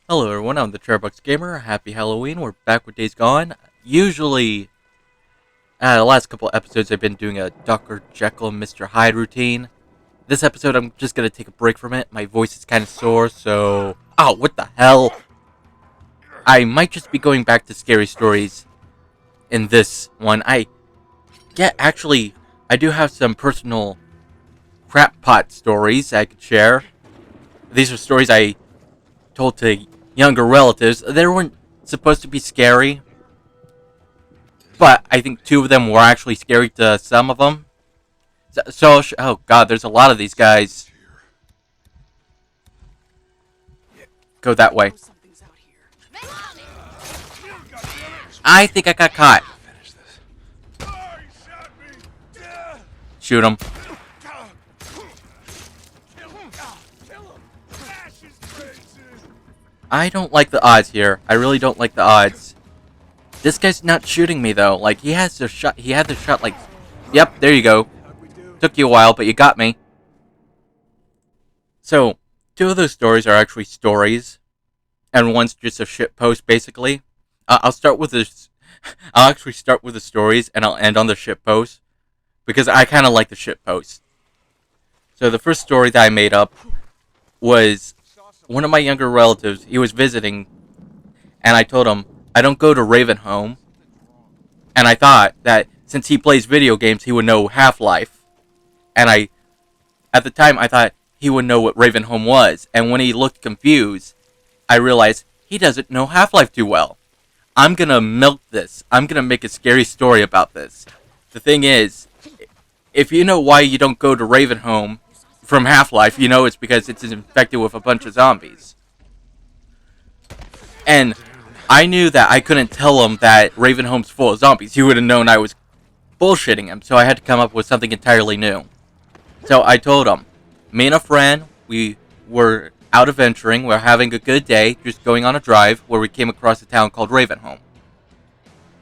Hello everyone, I'm the Charbucks Gamer. Happy Halloween. We're back with Days Gone. Usually, the last couple episodes I've been doing a Dr. Jekyll and Mr. Hyde routine. This episode I'm just going to take a break from it. My voice is kind of sore, so... Oh, what the hell? I might just be going back to scary stories in this one. Actually, I do have some personal crap pot stories I could share. These are stories I told to younger relatives. They weren't supposed to be scary, but I think two of them were actually scary to some of them. Oh god, there's a lot of these guys. Go that way. I think I got caught. Shoot him. I don't like the odds here. I really don't like the odds. This guy's not shooting me though. Like he had the shot like, yep, there you go. Took you a while, but you got me. So, two of those stories are actually stories, and one's just a shit post basically. I'll start with this. I'll actually start with the stories, and I'll end on the shit post because I kind of like the shit post. So the first story that I made up was one of my younger relatives. He was visiting, and I told him I don't go to Ravenholm, and I thought that since he plays video games, he would know Half-Life, and at the time, I thought he would know what Ravenholm was, and when he looked confused, I realized he doesn't know Half-Life too well. I'm gonna milk this. I'm gonna make a scary story about this. The thing is, if you know why you don't go to Ravenholm from Half-Life, you know it's because it's infected with a bunch of zombies. And I knew that I couldn't tell him that Ravenholm's full of zombies. He would have known I was bullshitting him, so I had to come up with something entirely new. So I told him, me and a friend, we were out adventuring, we were having a good day, just going on a drive, where we came across a town called Ravenholm.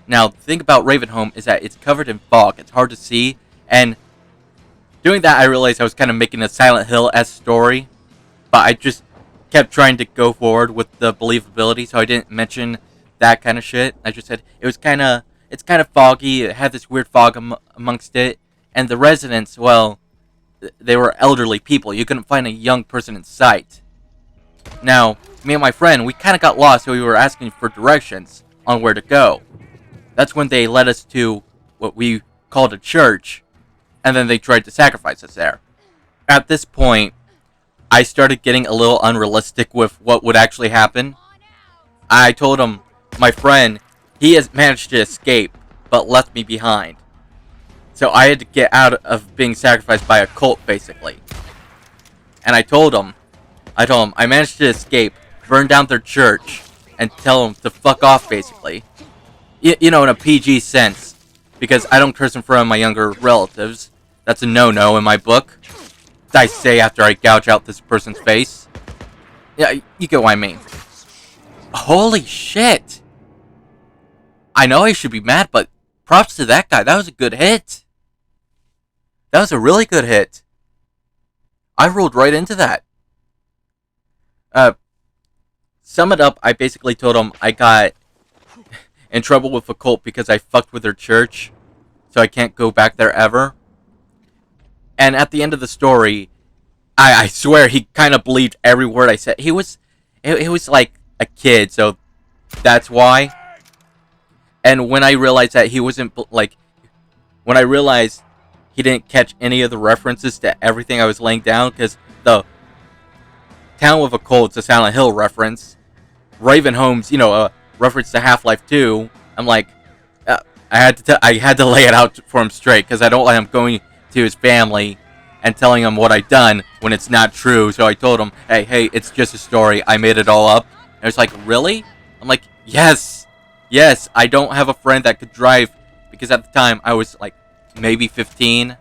Now, the thing about Ravenholm is that it's covered in fog, it's hard to see, and doing that I realized I was kind of making a Silent Hill-esque story, but I just kept trying to go forward with the believability, so I didn't mention that kind of shit. I just said, it's kind of foggy, it had this weird fog amongst it, and the residents, well, they were elderly people. You couldn't find a young person in sight. Now, me and my friend, we kind of got lost, so we were asking for directions on where to go. That's when they led us to what we called a church, and then they tried to sacrifice us there. At this point, I started getting a little unrealistic with what would actually happen. I told him, my friend, he has managed to escape, but left me behind. So I had to get out of being sacrificed by a cult, basically. And I told him, I managed to escape, burn down their church, and tell them to fuck off, basically. You know, in a PG sense. Because I don't curse in front of my younger relatives. That's a no-no in my book. I say after I gouge out this person's face. Yeah, you get what I mean. Holy shit! I know I should be mad, but props to that guy. That was a good hit. That was a really good hit. I rolled right into that. Sum it up, I basically told him I got in trouble with a cult because I fucked with their church, so I can't go back there ever. And at the end of the story, I swear he kind of believed every word I said. He was like a kid, so that's why. And when I realized that he wasn't, when I realized he didn't catch any of the references to everything I was laying down, because the Town with a Cult's a Silent Hill reference. Ravenholm's, a reference to Half-Life 2. I'm like, I had to lay it out for him straight, because I don't want him going to his family and telling him what I'd done when it's not true. So I told him, hey, it's just a story. I made it all up. And it's like, really? I'm like, yes, I don't have a friend that could drive, because at the time I was like maybe 15.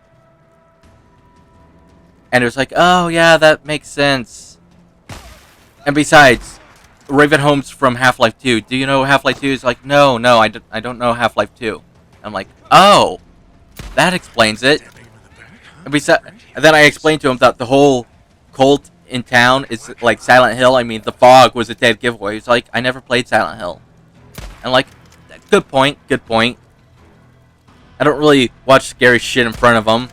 And it was like, oh yeah, that makes sense. And besides, Ravenholm's from Half-Life 2. Do you know Half-Life 2? Is like, no, I don't know Half-Life 2. I'm like, oh, that explains it. And then I explained to him that the whole cult in town is like Silent Hill. I mean, The Fog was a dead giveaway. He's like, I never played Silent Hill. And like, good point, good point. I don't really watch scary shit in front of them.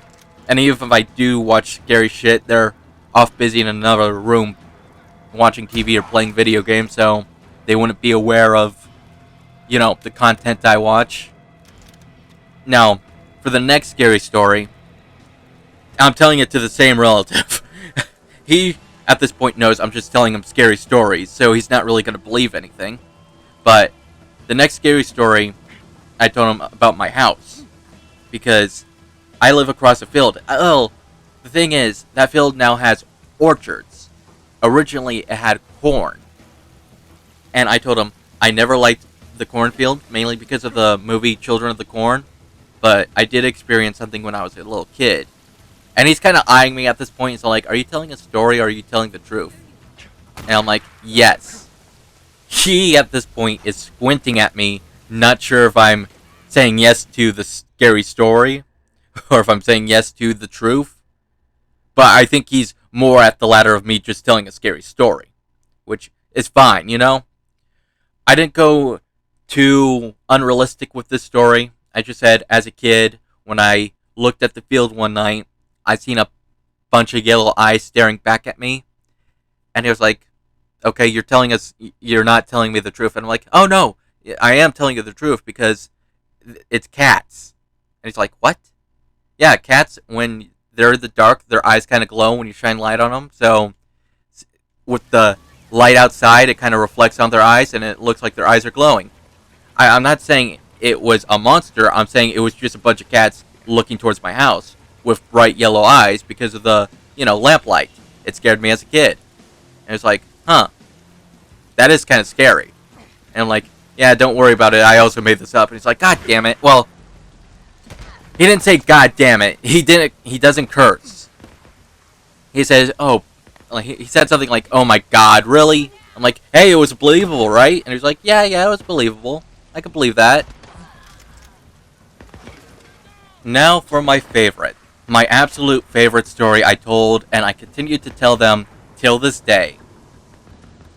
And even if I do watch scary shit, they're off busy in another room watching TV or playing video games, so they wouldn't be aware of, you know, the content I watch. Now, for the next scary story, I'm telling it to the same relative. He, at this point, knows I'm just telling him scary stories, so he's not really going to believe anything. But the next scary story, I told him about my house. Because I live across a field. Oh, the thing is, that field now has orchards. Originally, it had corn. And I told him I never liked the cornfield, mainly because of the movie Children of the Corn. But I did experience something when I was a little kid. And he's kind of eyeing me at this point. So like, are you telling a story or are you telling the truth? And I'm like, yes. He, at this point, is squinting at me, not sure if I'm saying yes to the scary story or if I'm saying yes to the truth. But I think he's more at the latter of me just telling a scary story, which is fine, you know? I didn't go too unrealistic with this story. I just said, as a kid, when I looked at the field one night, I seen a bunch of yellow eyes staring back at me. And he was like, okay, you're not telling me the truth. And I'm like, oh no, I am telling you the truth because it's cats. And he's like, what? Yeah, cats, when they're in the dark, their eyes kind of glow when you shine light on them. So with the light outside, it kind of reflects on their eyes, and it looks like their eyes are glowing. I'm not saying it was a monster. I'm saying it was just a bunch of cats looking towards my house with bright yellow eyes because of the, lamplight. It scared me as a kid. And it's like, huh, that is kind of scary. And I'm like, yeah, don't worry about it. I also made this up. And he's like, God damn it. Well, he didn't say God damn it. He doesn't curse. He says, oh, he said something like, oh my God, really? I'm like, hey, it was believable, right? And he's like, yeah, it was believable. I could believe that. Now for my favorite. My absolute favorite story I told, and I continue to tell them till this day.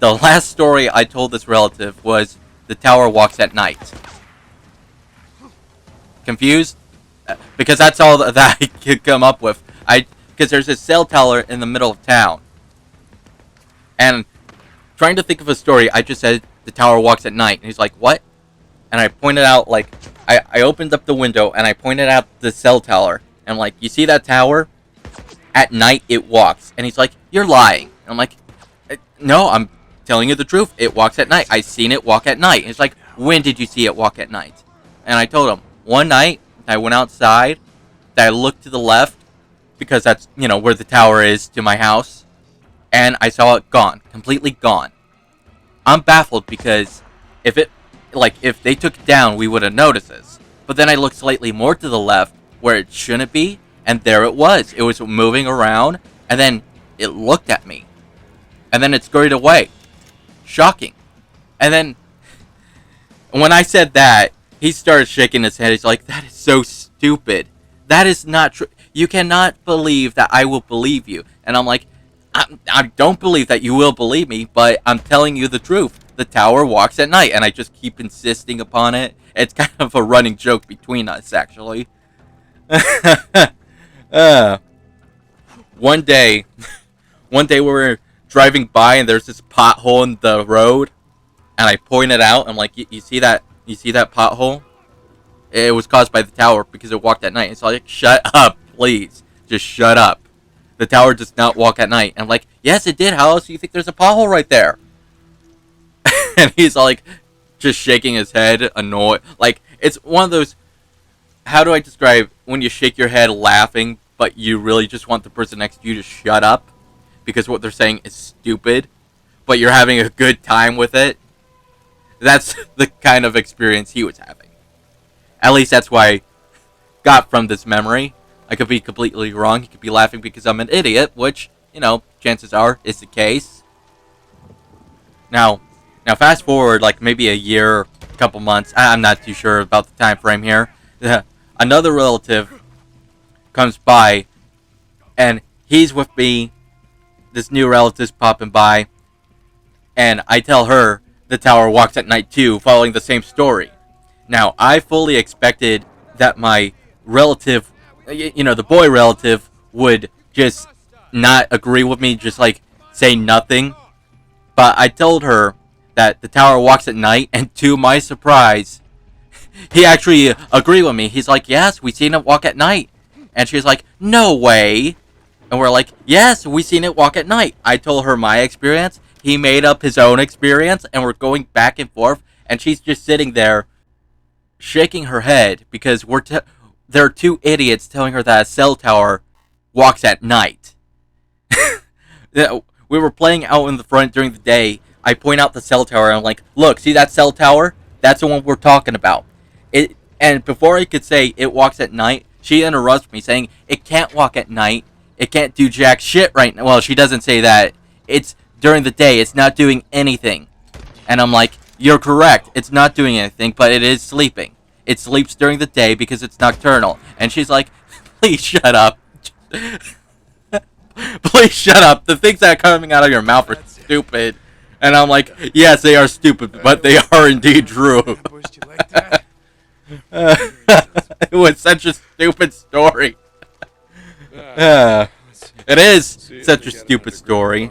The last story I told this relative was The Tower Walks at Night. Confused? Because that's all that I could come up with. Because there's a cell tower in the middle of town. And trying to think of a story, I just said The Tower Walks at Night. And he's like, what? And I pointed out, I opened up the window and I pointed out the cell tower. And I'm like, you see that tower? At night it walks. And he's like, you're lying. And I'm like, no, I'm telling you the truth. It walks at night. I seen it walk at night. And he's like, when did you see it walk at night? And I told him, one night I went outside, I looked to the left, because that's, where the tower is to my house. And I saw it gone. Completely gone. I'm baffled because if they took it down, we would have noticed this. But then I looked slightly more to the left, where it shouldn't be, and there it was. It was moving around, and then it looked at me. And then it scurried away. Shocking. And then, when I said that, he started shaking his head. He's like, that is so stupid. That is not true. You cannot believe that I will believe you. And I'm like, I don't believe that you will believe me, but I'm telling you the truth. The tower walks at night, and I just keep insisting upon it. It's kind of a running joke between us, actually. One day we were driving by, and there's this pothole in the road, and I pointed out. I'm like, you see that pothole? It was caused by the tower because it walked at night. It's like, shut up, please. Just shut up. The tower does not walk at night. And I'm like, yes, it did. How else do you think there's a pothole right there? And he's like, just shaking his head, annoyed. Like, it's one of those, how do I describe when you shake your head laughing, but you really just want the person next to you to shut up because what they're saying is stupid, but you're having a good time with it? That's the kind of experience he was having. At least that's what I got from this memory. I could be completely wrong. He could be laughing because I'm an idiot, which, chances are is the case. Now fast forward maybe a year, a couple months. I'm not too sure about the time frame here. Another relative comes by, and he's with me this new relative's popping by, and I tell her the tower walks at night too, following the same story. Now, I fully expected that my relative, the boy relative, would just not agree with me, just like say nothing. But I told her that the tower walks at night, and to my surprise, he actually agreed with me. He's like, yes, we seen it walk at night. And she's like, no way. And we're like, yes, we seen it walk at night. I told her my experience. He made up his own experience, and we're going back and forth. And she's just sitting there, shaking her head because there are two idiots telling her that a cell tower walks at night. We were playing out in the front during the day. I point out the cell tower, and I'm like, look, see that cell tower? That's the one we're talking about. And before I could say it walks at night, she interrupts me saying, it can't walk at night. It can't do jack shit right now. Well, she doesn't say that. It's during the day. It's not doing anything. And I'm like, you're correct. It's not doing anything, but it is sleeping. It sleeps during the day because it's nocturnal. And she's like, please shut up. Please shut up. The things that are coming out of your mouth are stupid. And I'm like, yes, they are stupid, but they are indeed true. It was such a stupid story. It is such a stupid story,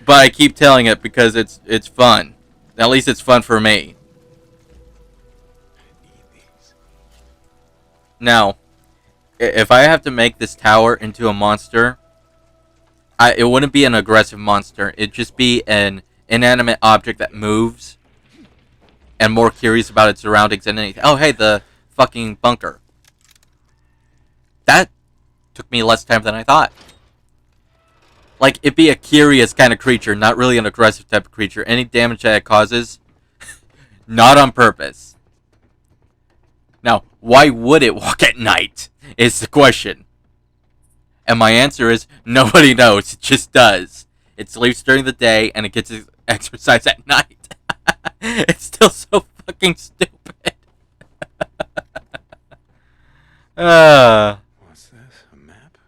but I keep telling it because it's fun. At least it's fun for me. Now, if I have to make this tower into a monster, it wouldn't be an aggressive monster. It'd just be an inanimate object that moves and more curious about its surroundings than anything. Oh, hey, the fucking bunker. That took me less time than I thought. Like, it'd be a curious kind of creature, not really an aggressive type of creature. Any damage that it causes, not on purpose. Now, why would it walk at night, is the question. And my answer is, nobody knows. It just does. It sleeps during the day, and it gets exercise at night. It's still so fucking stupid. What's this? A map?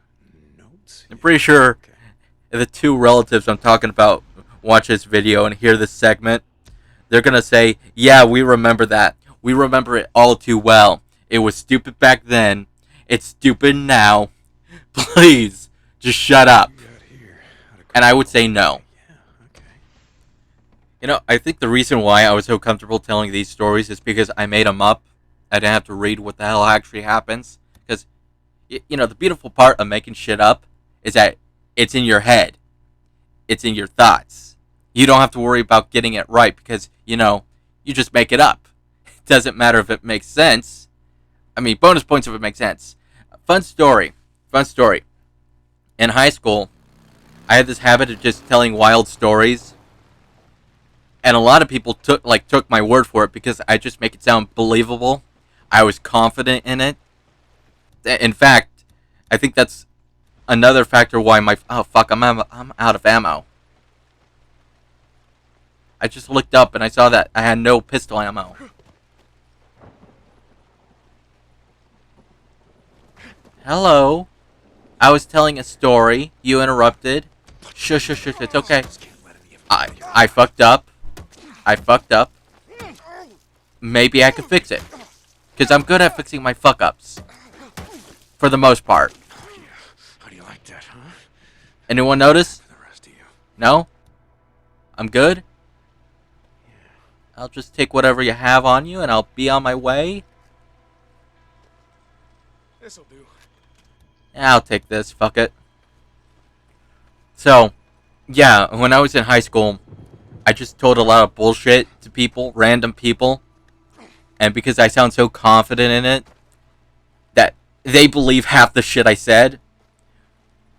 Notes? I'm pretty sure the two relatives I'm talking about watch this video and hear this segment. They're gonna say, yeah, we remember that. We remember it all too well. It was stupid back then. It's stupid now. Please, just shut up. And I would say no. You know, I think the reason why I was so comfortable telling these stories is because I made them up. I didn't have to read what the hell actually happens. Because, you know, the beautiful part of making shit up is that it's in your head. It's in your thoughts. You don't have to worry about getting it right because, you know, you just make it up. It doesn't matter if it makes sense. I mean, bonus points if it makes sense. Fun story. Fun story. In high school, I had this habit of just telling wild stories. And a lot of people took my word for it because I just make it sound believable. I was confident in it. In fact, I think that's another factor why oh fuck, I'm out of ammo. I just looked up and I saw that I had no pistol ammo. Hello. I was telling a story. You interrupted. Shush, shush, shush. It's okay. I fucked up. I fucked up. Maybe I could fix it. Because I'm good at fixing my fuck-ups. For the most part. How do you like that, huh? Anyone notice? The rest of you. No? I'm good? I'll just take whatever you have on you and I'll be on my way. This'll do. Yeah, I'll take this. Fuck it. So, yeah, when I was in high school, I just told a lot of bullshit to people, random people. And because I sound so confident in it, that they believe half the shit I said.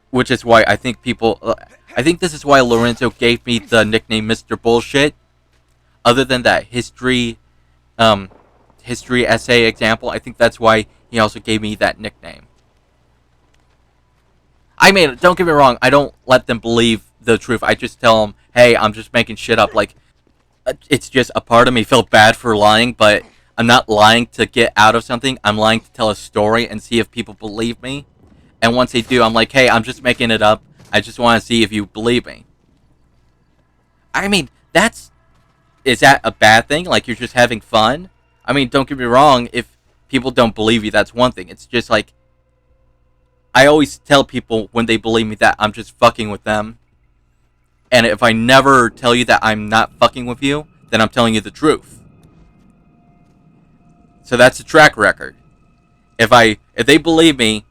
Which is why I think I think this is why Lorenzo gave me the nickname Mr. Bullshit. Other than that history essay example, I think that's why he also gave me that nickname. Don't get me wrong, I don't let them believe the truth. I just tell them, hey, I'm just making shit up. Like, it's just a part of me felt bad for lying, but I'm not lying to get out of something. I'm lying to tell a story and see if people believe me. And once they do, I'm like, hey, I'm just making it up. I just want to see if you believe me. I mean, is that a bad thing? Like, you're just having fun? I mean, don't get me wrong, if people don't believe you, that's one thing. It's just like, I always tell people when they believe me that I'm just fucking with them. And if I never tell you that I'm not fucking with you, then I'm telling you the truth. So that's the track record. If they believe me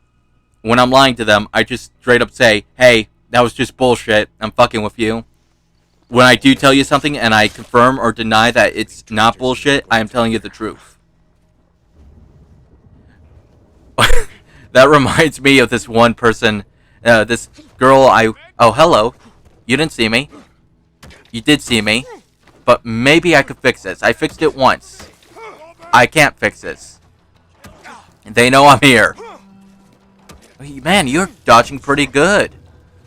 when I'm lying to them, I just straight up say, hey, that was just bullshit. I'm fucking with you. When I do tell you something and I confirm or deny that it's not bullshit, I am telling you the truth. That reminds me of this one person, this girl oh, hello. You didn't see me. You did see me. But maybe I could fix this. I fixed it once. I can't fix this. They know I'm here. Man, you're dodging pretty good.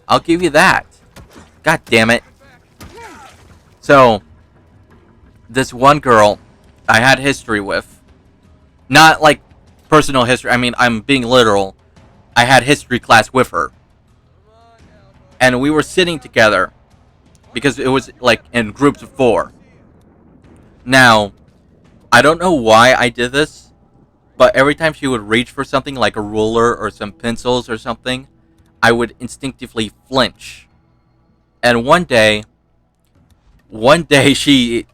I'll give you that. God damn it. So, this one girl I had history with, not like personal history, I mean, I'm being literal. I had history class with her. And we were sitting together because it was like in groups of 4. Now, I don't know why I did this, but every time she would reach for something like a ruler or some pencils or something, I would instinctively flinch. And one day she,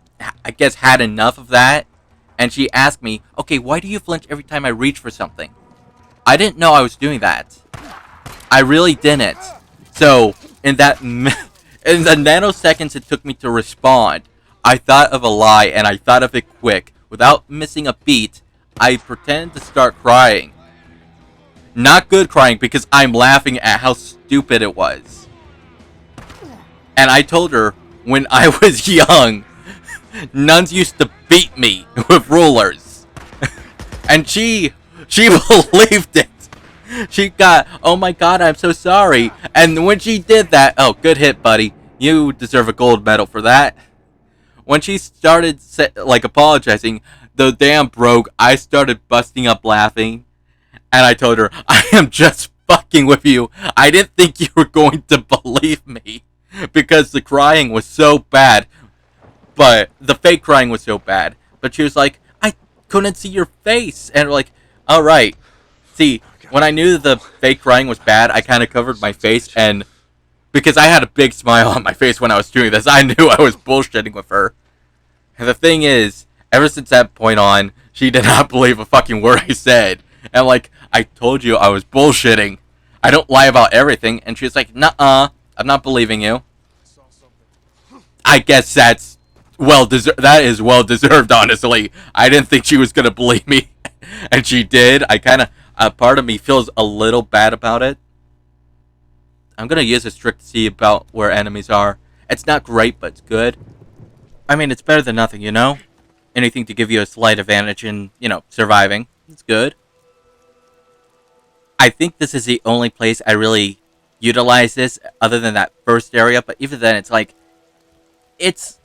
I guess, had enough of that, and she asked me, okay, why do you flinch every time I reach for something? I didn't know I was doing that. I really didn't. So, in the nanoseconds it took me to respond, I thought of a lie, and I thought of it quick. Without missing a beat, I pretended to start crying. Not good crying, because I'm laughing at how stupid it was. And I told her, when I was young, nuns used to beat me with rulers. And she believed it. She got, oh my god, I'm so sorry. And when she did that, oh, good hit, buddy. You deserve a gold medal for that. When she started, apologizing, the dam broke, I started busting up laughing. And I told her, I am just fucking with you. I didn't think you were going to believe me. Because the crying was so bad. But the fake crying was so bad. But she was like, I couldn't see your face. And we're like, alright. See, when I knew the fake crying was bad, I kind of covered my face. And because I had a big smile on my face when I was doing this, I knew I was bullshitting with her. And the thing is, ever since that point on, she did not believe a fucking word I said. And I'm like, I told you I was bullshitting. I don't lie about everything. And she's like, nuh-uh, I'm not believing you. I guess that's that is well deserved, honestly. I didn't think she was gonna believe me, and she did. I kind of, part of me feels a little bad about it. I'm gonna use this trick to see about where enemies are. It's not great, but it's good. I mean, it's better than nothing, you know? Anything to give you a slight advantage in, surviving. It's good. I think this is the only place I really utilize this, other than that first area, but even then, it's like, it's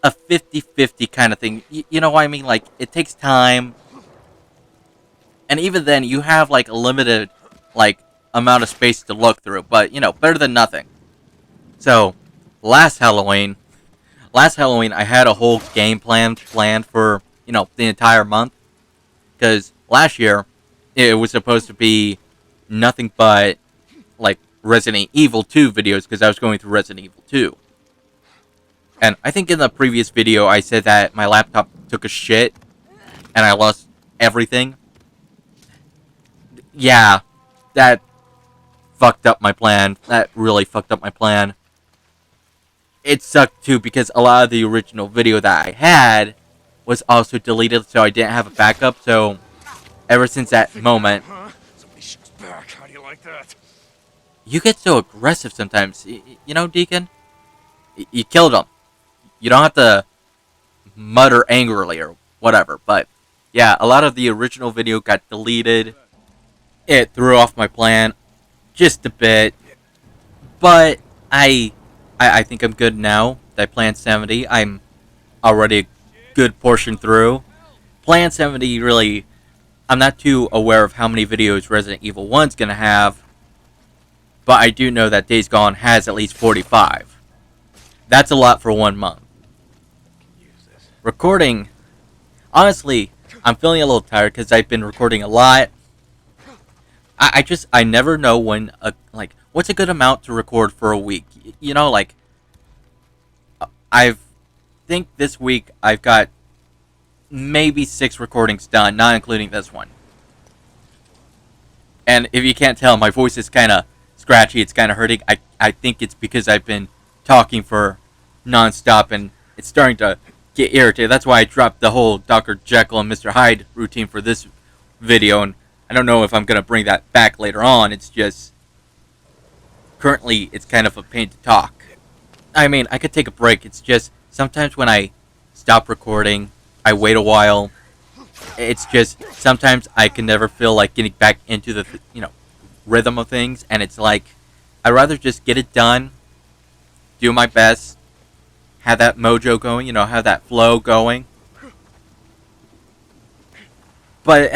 a 50-50 kind of thing. You know what I mean? Like, it takes time. And even then, you have, like, a limited, amount of space to look through. But, better than nothing. So, last Halloween, I had a whole game planned for, the entire month. Because last year, it was supposed to be nothing but, Resident Evil 2 videos. Because I was going through Resident Evil 2. And I think in the previous video I said that my laptop took a shit and I lost everything. Yeah, that fucked up my plan. That really fucked up my plan. It sucked too because a lot of the original video that I had was also deleted, so I didn't have a backup. So ever since that moment, Somebody shoots back. How do you like that? you get so aggressive sometimes. You know, Deacon? You killed him. You don't have to mutter angrily or whatever, but yeah, a lot of the original video got deleted. It threw off my plan just a bit, but I think I'm good now. That Plan 70, I'm already a good portion through. Plan 70 really, I'm not too aware of how many videos Resident Evil 1's gonna have, but I do know that Days Gone has at least 45. That's a lot for 1 month. Use this. Recording, honestly, I'm feeling a little tired because I've been recording a lot. I never know when, what's a good amount to record for a week? You know, like, I think this week I've got maybe 6 recordings done, not including this one. And if you can't tell, my voice is kind of scratchy. It's kind of hurting. I think it's because I've been talking for nonstop, and it's starting to get irritated. That's why I dropped the whole Dr. Jekyll and Mr. Hyde routine for this video, and I don't know if I'm going to bring that back later on. It's just, currently, it's kind of a pain to talk. I mean, I could take a break. It's just, sometimes when I stop recording, I wait a while. It's just, sometimes I can never feel like getting back into the, rhythm of things. And it's like, I'd rather just get it done, do my best, have that mojo going, have that flow going. But,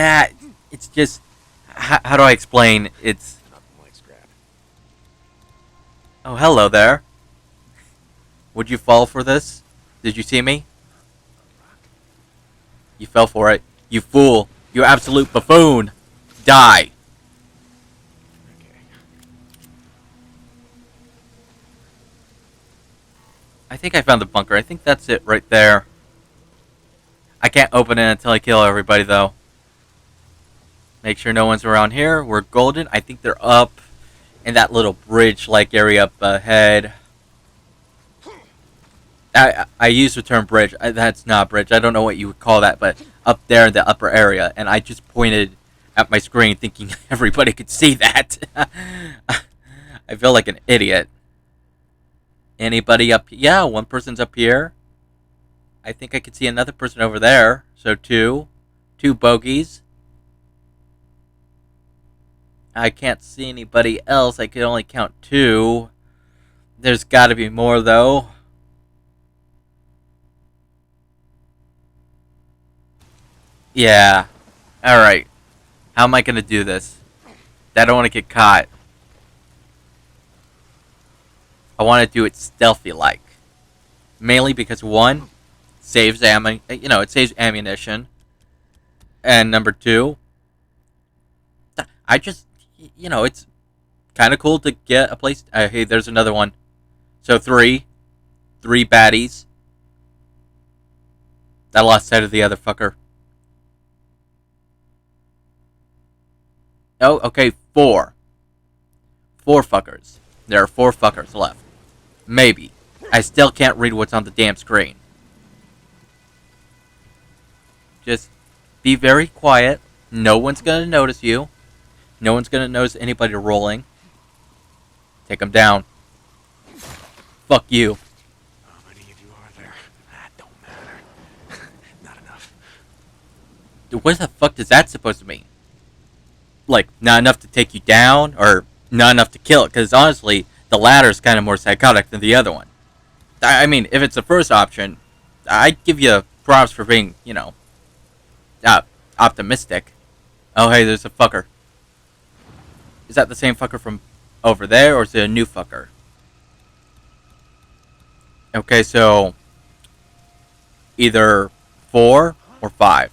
it's just, how do I explain? It's, oh, hello there. Would you fall for this? Did you see me? You fell for it. You fool. You absolute buffoon. Die. Okay. I think I found the bunker. I think that's it right there. I can't open it until I kill everybody, though. Make sure no one's around here. We're golden. I think they're up in that little bridge-like area up ahead. I use the term bridge. That's not a bridge. I don't know what you would call that, but up there in the upper area. And I just pointed at my screen thinking everybody could see that. I feel like an idiot. Anybody up? Yeah, one person's up here. I think I could see another person over there. So 2. 2 bogeys. I can't see anybody else. I could only count 2. There's got to be more, though. Yeah. Alright. How am I going to do this? I don't want to get caught. I want to do it stealthy-like. Mainly because, 1, saves it saves ammunition. And number 2, I just, it's kind of cool to get a place. Hey, there's another one. So 3 baddies. I lost sight of the other fucker. Oh, okay, 4. 4 fuckers. There are 4 fuckers left. Maybe. I still can't read what's on the damn screen. Just be very quiet. No one's gonna notice you. No one's gonna notice anybody rolling. Take them down. Fuck you. How many of you are there? That don't matter. Not enough. Dude, what the fuck is that supposed to mean? Like, not enough to take you down? Or not enough to kill it? Because honestly, the latter is kind of more psychotic than the other one. I mean, if it's the first option, I'd give you props for being, optimistic. Oh, hey, there's a fucker. Is that the same fucker from over there, or is it a new fucker? Okay, so either 4 or 5.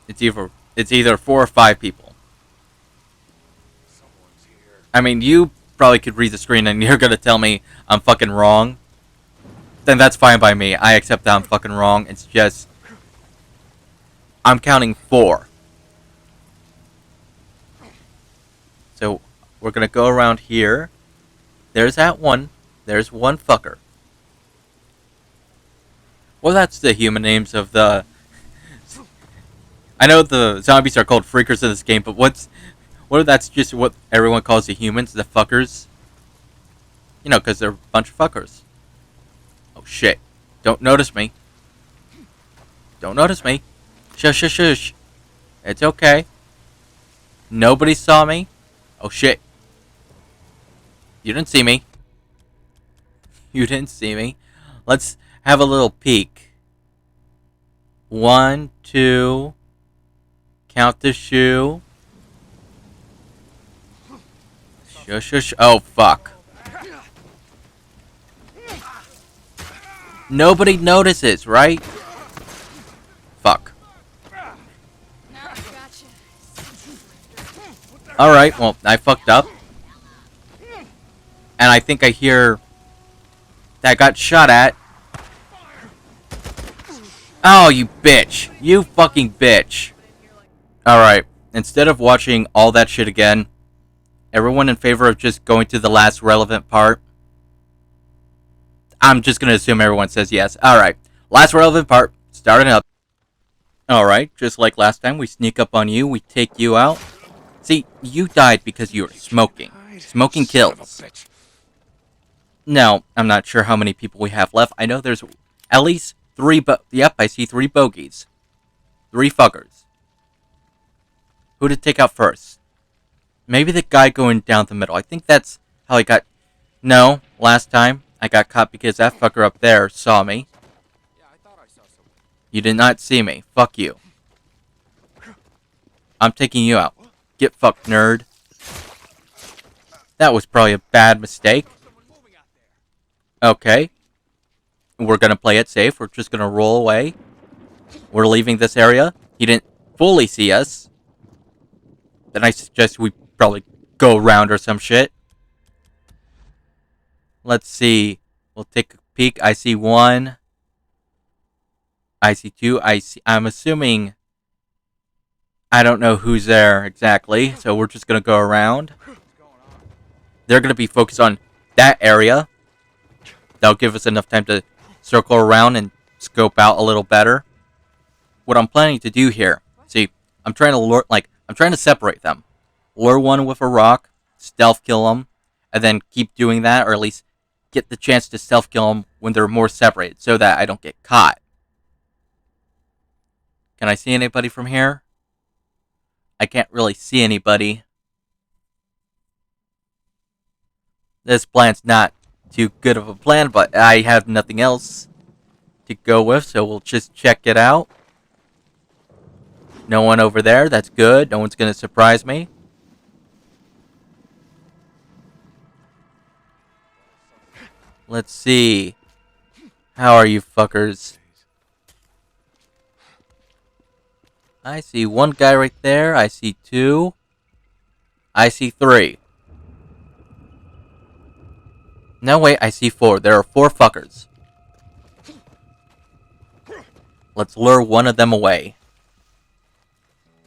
It's either 4 or 5 people. Someone's here. I mean, you probably could read the screen and you're gonna tell me I'm fucking wrong. Then that's fine by me. I accept that I'm fucking wrong. It's just, I'm counting 4. So we're gonna go around here. There's that one. There's one fucker. Well, that's the human names of the... I know the zombies are called freakers in this game, but what if that's just what everyone calls the humans, the fuckers? Because they're a bunch of fuckers. Oh, shit. Don't notice me. Don't notice me. Shush, shush, shush. It's okay. Nobody saw me. Oh, shit. You didn't see me. You didn't see me. Let's have a little peek. 1, 2. Count the shoe. Shush, shush. Oh, fuck. Nobody notices, right? Fuck. Alright, well, I fucked up. And I think I hear that I got shot at. Oh, you bitch. You fucking bitch. Alright, instead of watching all that shit again, everyone in favor of just going to the last relevant part? I'm just gonna assume everyone says yes. Alright, last relevant part, starting up. Alright, just like last time, we sneak up on you, we take you out. See, you died because you were smoking. Smoking kills. No, I'm not sure how many people we have left. I know there's at least 3 yep, I see 3 bogeys. 3 fuckers. Who to take out first? Maybe the guy going down the middle. I think that's how I got... No, last time I got caught because that fucker up there saw me. You did not see me. Fuck you. I'm taking you out. Get fucked, nerd. That was probably a bad mistake. Okay. We're gonna play it safe. We're just gonna roll away. We're leaving this area. He didn't fully see us. Then I suggest we probably go around or some shit. Let's see. We'll take a peek. I see 1. I see 2. I'm assuming... I don't know who's there exactly, so we're just gonna go around. They're gonna be focused on that area. That'll give us enough time to circle around and scope out a little better. What I'm planning to do here, see, I'm trying to separate them. Lure one with a rock, stealth kill them, and then keep doing that, or at least get the chance to stealth kill them when they're more separated, so that I don't get caught. Can I see anybody from here? I can't really see anybody. This plan's not too good of a plan, but I have nothing else to go with, so we'll just check it out. No one over there, that's good. No one's gonna surprise me. Let's see. How are you fuckers? I see 1 guy right there. I see 2. I see 3. No, wait, I see 4. There are 4 fuckers. Let's lure one of them away.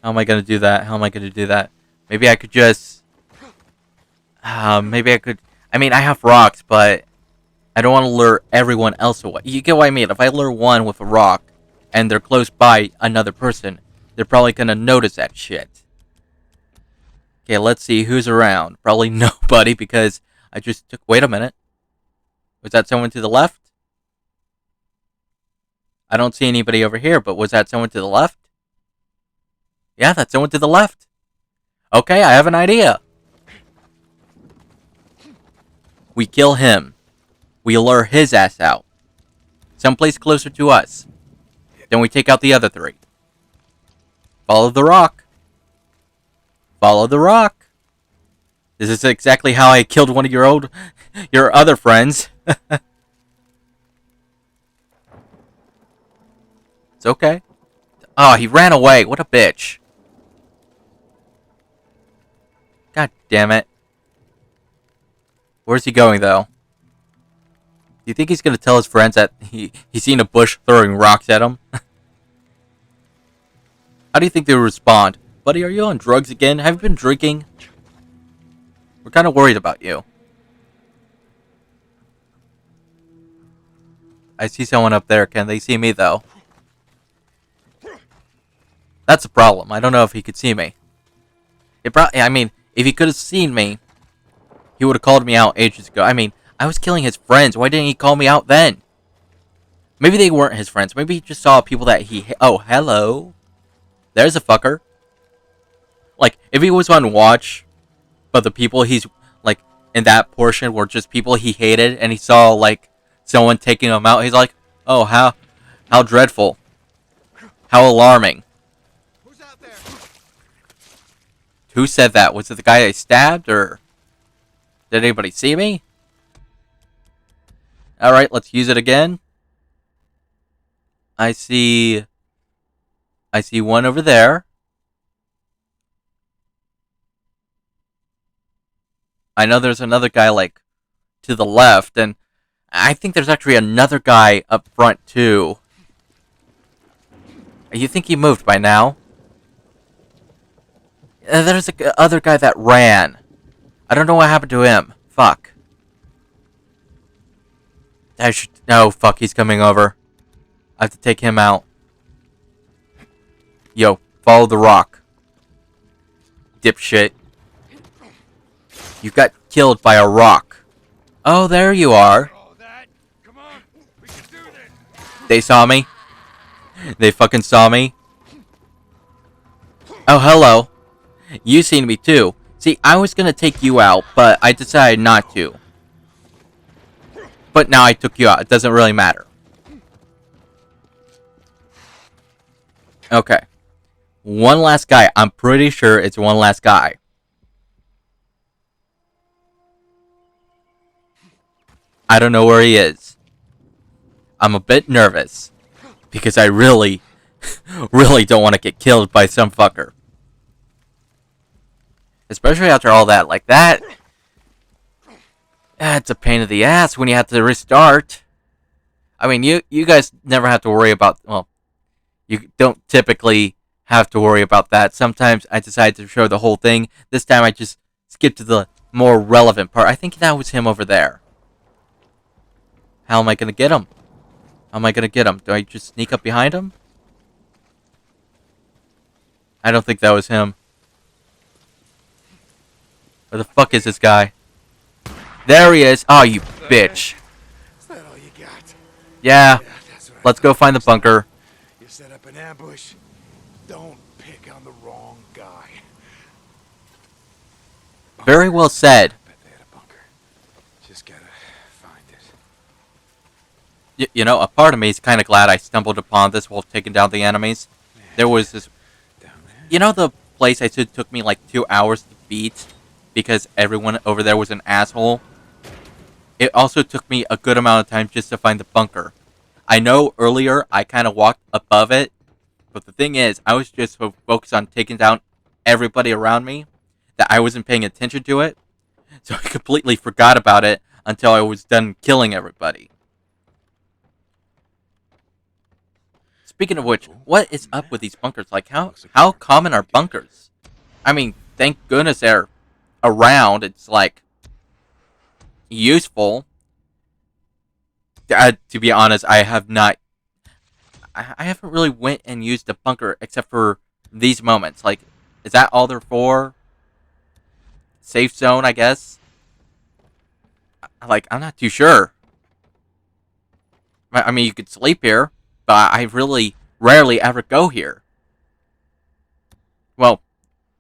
How am I gonna do that? How am I gonna do that? Maybe I could just... maybe I could... I mean, I have rocks, but... I don't want to lure everyone else away. You get what I mean? If I lure one with a rock, and they're close by another person, they're probably gonna notice that shit. Okay, let's see who's around. Probably nobody, because I just took... Wait a minute. Was that someone to the left? I don't see anybody over here, but was that someone to the left? Yeah, that's someone to the left. Okay, I have an idea. We kill him. We lure his ass out. Someplace closer to us. Then we take out the other 3. Follow the rock. Follow the rock. This is exactly how I killed one of your other friends. It's okay. Oh, he ran away. What a bitch. God damn it. Where's he going, though? Do you think he's going to tell his friends that he's seen a bush throwing rocks at him? How do you think they would respond? Buddy, are you on drugs again? Have you been drinking? We're kind of worried about you. I see someone up there. Can they see me, though? That's a problem. I don't know if he could see me. I mean, if he could have seen me, he would have called me out ages ago. I mean, I was killing his friends. Why didn't he call me out then? Maybe they weren't his friends. Maybe he just saw people that he... Oh, hello. There's a fucker. Like, if he was on watch, but the people he's, like, in that portion were just people he hated, and he saw, like, someone taking him out, he's like, oh, how dreadful. How alarming. Who's out there? Who said that? Was it the guy I stabbed, or... Did anybody see me? Alright, let's use it again. I see one over there. I know there's another guy, like, to the left, and I think there's actually another guy up front, too. You think he moved by now? There's a other guy that ran. I don't know what happened to him. Fuck. No, fuck, he's coming over. I have to take him out. Yo, follow the rock. Dipshit. You got killed by a rock. Oh, there you are. Come on, we can do this. They saw me. They fucking saw me. Oh, hello. You seen me too. See, I was gonna take you out, but I decided not to. But now I took you out. It doesn't really matter. Okay. One last guy. I'm pretty sure it's one last guy. I don't know where he is. I'm a bit nervous. Because I really, really don't want to get killed by some fucker. Especially after all that. Like that. It's a pain in the ass when you have to restart. I mean, you guys never have to worry about... Well, you don't typically have to worry about that. Sometimes I decide to show the whole thing. This time I just skipped to the more relevant part. I think that was him over there. How am I going to get him? How am I going to get him? Do I just sneak up behind him? I don't think that was him. Where the fuck is this guy? There he is. Oh, you bitch. Is that all you got? Yeah. That's what Let's go find the bunker. You set up an ambush. Don't pick on the wrong guy. Very well said. Bet they had a bunker. Just gotta find it. You know, a part of me is kind of glad I stumbled upon this while taking down the enemies. There was this... Down there? You know the place I said took me like 2 hours to beat? Because everyone over there was an asshole? It also took me a good amount of time just to find the bunker. I know earlier I kind of walked above it, but the thing is, I was just so focused on taking down everybody around me that I wasn't paying attention to it. So I completely forgot about it until I was done killing everybody. Speaking of which, what is up with these bunkers? Like, how common are bunkers? I mean, thank goodness they're around. It's like useful. To be honest, I haven't really went and used a bunker except for these moments. Like, is that all they're for? Safe zone, I guess. Like, I'm not too sure. I mean, you could sleep here, but I really rarely ever go here. Well,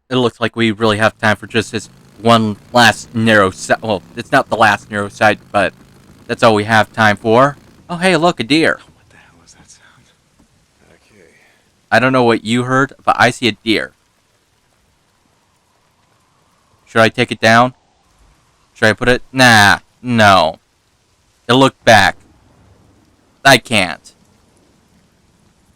it looks like we really have time for just this one last narrow side. Well, it's not the last narrow side, but that's all we have time for. Oh, hey, look, a deer. What the hell is that sound? Okay. I don't know what you heard, but I see a deer. Should I take it down? Should I put it? Nah, no. It looked back. I can't.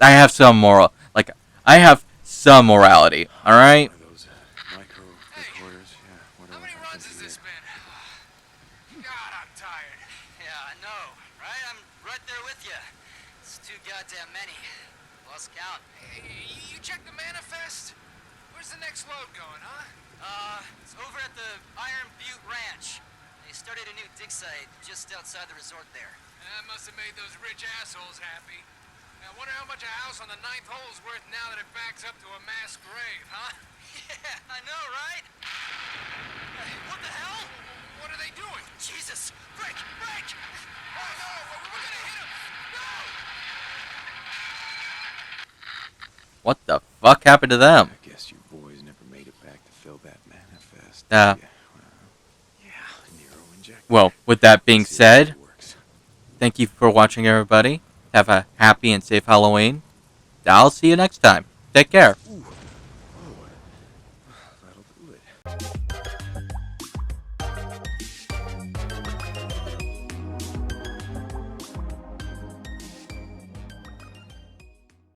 I have some moral. Like, I have some morality, alright? One of those micro recorders. Yeah, whatever. How many runs has this been? God, I'm tired. Yeah, I know, right? I'm right there with you. It's too goddamn many. Lost count. Hey, you checked the manifest? Where's the next load going, huh? It's over at the Iron Butte Ranch. They started a new dig site just outside the resort there. That must have made those rich assholes happy. I wonder how much a house on the 9th hole is worth now that it backs up to a mass grave, huh? Yeah, I know, right? What the hell? What are they doing? Jesus! Break! Break! Oh, no! We're gonna hit him! No! What the fuck happened to them? I guess you boys never made it back to fill that manifest. Yeah. Yeah, Nero injector. Well, with that being See if it said, works. thank you for watching, everybody. Have a happy and safe Halloween. I'll see you next time. Take care. Ooh.